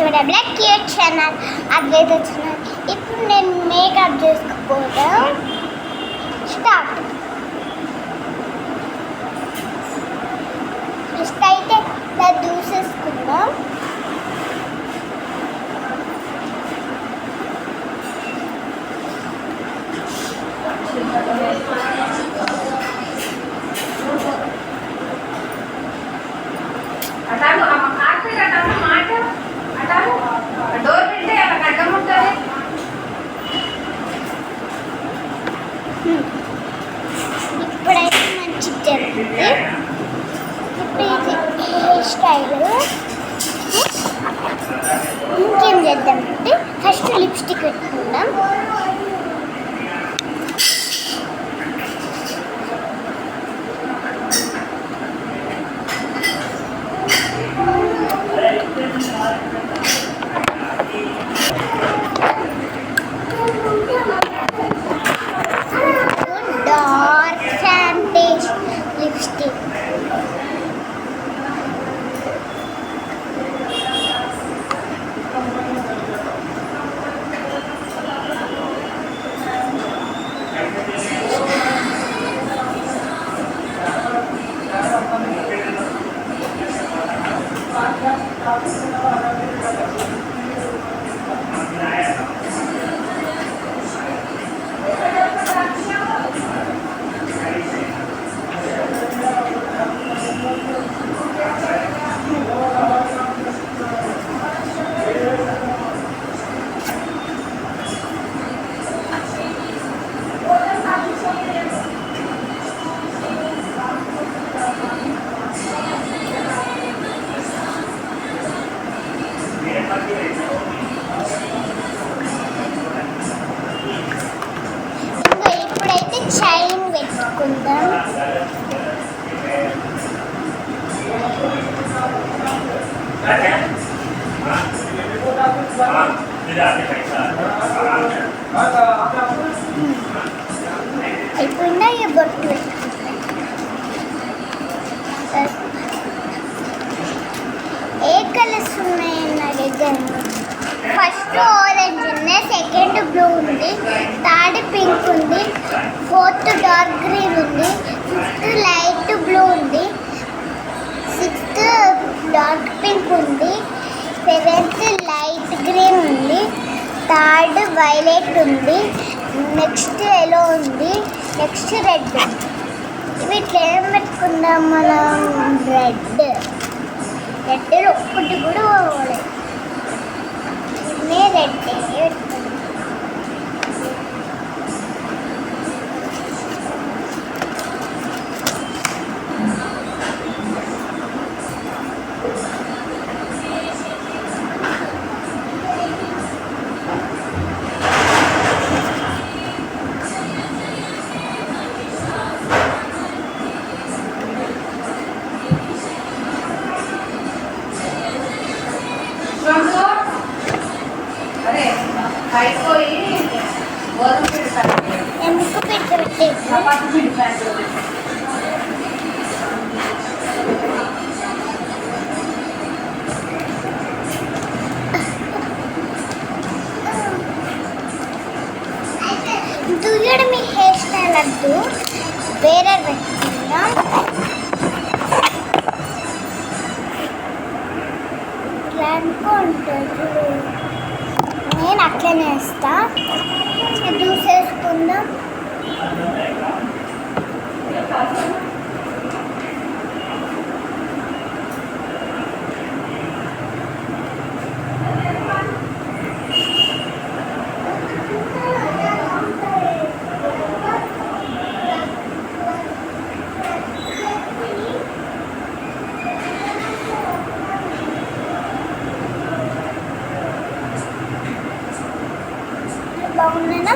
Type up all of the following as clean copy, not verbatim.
To my black cute channel Advaita channel. ఇప్పుడు నేను makeup చేసుకోవడం స్టార్ట్. ఫస్ట్ అయితే ఇలా దూసేసుకుందాం. ఇప్పుడైతే మంచి జరుగుతుంది. ఇప్పుడు ఇది హెయిర్ స్టైల్. ఇంకేం చేద్దామంటే ఫస్ట్ లిప్స్టిక్ పెట్టుకుందాం. డార్క్ శాండేజ్ లిప్స్టిక్. ఇప్పుడైతే చైన్ పెట్టుకుందాం. అయిపోయిందా? ఈ బొట్టు పెట్టుకుంటాం. ఏ కలర్స్ ఉన్నాయి నా దగ్గర? ఫస్ట్ ఆరెంజ్ ఉన్నాయి, సెకండ్ బ్లూ ఉంది, థర్డ్ పింక్ ఉంది, ఫోర్త్ డార్క్ గ్రీన్ ఉంది, ఫిఫ్త్ లైట్ బ్లూ ఉంది, సిక్స్త్ డార్క్ పింక్ ఉంది, సెవెంత్ లైట్ గ్రీన్ ఉంది, థర్డ్ వైలెట్ ఉంది, నెక్స్ట్ ఎల్లో ఉంది, నెక్స్ట్ రెడ్. వీటిలో ఏం పెట్టుకుందాం మనం? రెడ్లో ఒక్కటి కూడా పోలేదు. రెడ్ ఎందుకు పెట్టే దుయ్యడం మీ హెయిర్ స్టైల్ వద్దు, వేరే పెట్టుకుందాం. ఇట్లా అనుకుంటుంది. నేను అట్లనే వేస్తా. దూసేసుకుందాం. బాగుందా?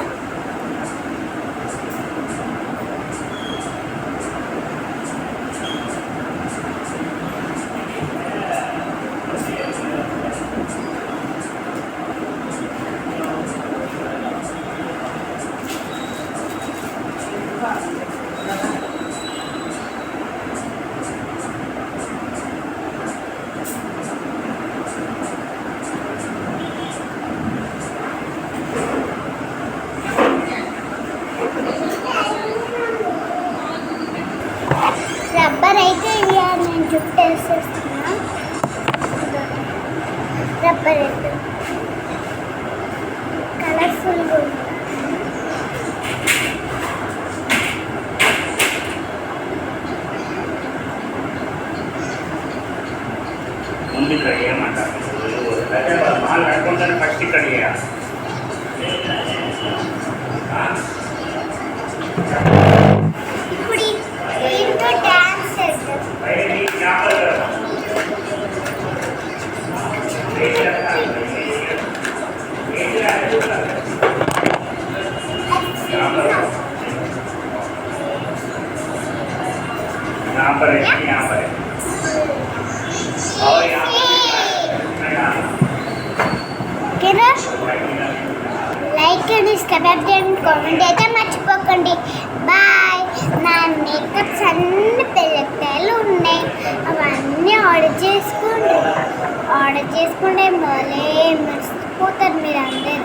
రబ్బర్ కలర్ఫుల్గా ఉంది. ముందు ఇక్కడ ఏమంటారు మాలు కట్టుకుంటాను ఫస్ట్ ఇక్కడ చేయాలి. ఇప్పుడు దీంతో డ్యాన్స్ చేద్దాం. यहाँ पर है यहाँ पर है और यहाँ ఓకేనా? లైక్ అండ్ సబ్స్క్రైబ్ చేయండి, కామెంట్ అయితే మర్చిపోకండి. బాయ్. నా మేకప్స్ అన్ని పిల్లకాయలు ఉన్నాయి, అవన్నీ ఆర్డర్ చేసుకోండి. ఆర్డర్ చేసుకుంటే మళ్ళీ మర్చిపోతారు మీరు అందరు.